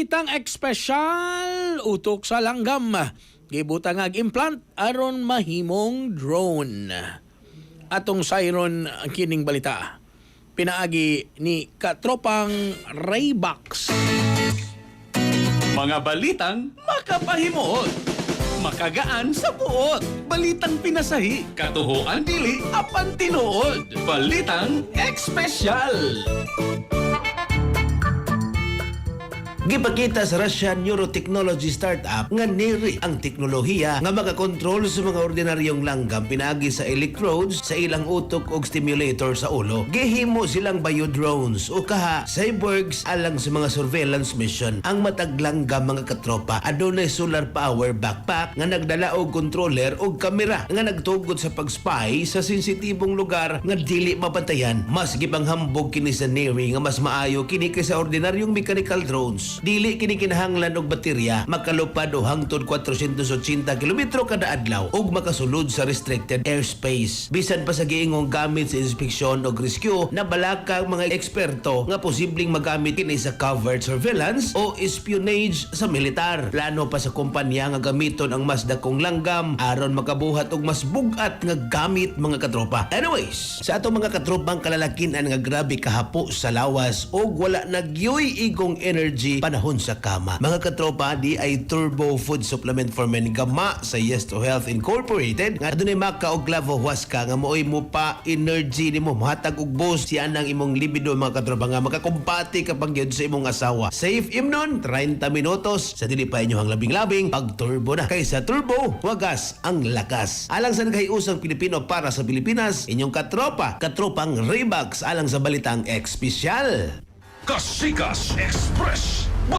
Itang espesyal utok sa langgam. Gibutang implant aron mahimong drone. Atong sayron kining balita. Pinaagi ni katropang Raybox. Mga balitang makapahimuot, makagaan sa buot, balitang pinasahi, katuhuan dili, apan tinuod, balitang espesyal. Gipakita sa Russian Neurotechnology Startup nga niri ang teknolohiya nga makakontrol sa mga ordinaryong langgam pinaagi sa electrodes sa ilang utok og stimulator sa ulo. Gihimo silang biodrones o kaha cyborgs alang sa mga surveillance mission. Ang matag langgam mga katropa adunay solar power backpack nga nagdala og controller og kamera nga nagtugot sa pag-spy sa sensitibong lugar nga dili mabantayan. Mas gipanghambog kini sa niri nga mas maayo kini kaysa ordinaryong mechanical drones. Dili kini kinahanglan og baterya, makalupad o hangtod 480 kilometro kada adlaw ug makasulod sa restricted airspace. Bisan pa sa giingong gamit sa inspeksyon o rescue na balakang mga eksperto nga posibleng magamit kini sa covert surveillance o espionage sa militar. Plano pa sa kumpanya nga gamiton ang mas dakong langgam aron makabuhat og mas bugat nga gamit mga katropa. Anyways, sa atong mga katropang kalalakinan nga grabe kahapo sa lawas og wala nagyoy igong energy panahon sa kama. Mga katropa, di ay Turbo Food Supplement for Men gama sa Yes to Health Incorporated nga dunay maka og clavo huasca nga mooy mo pa energy nimo mahatag og boost siya nang imong libido mga katropa nga makakumpati kapag yun sa imong asawa. Safe imnon 30 minutos sa dili pa inyong labing-labing pag turbo na. Kaysa turbo, wagas ang lakas. Alang sa naghiusang Pilipino para sa Pilipinas, inyong katropang Raybox alang sa balitang espesyal. Kasikas Express.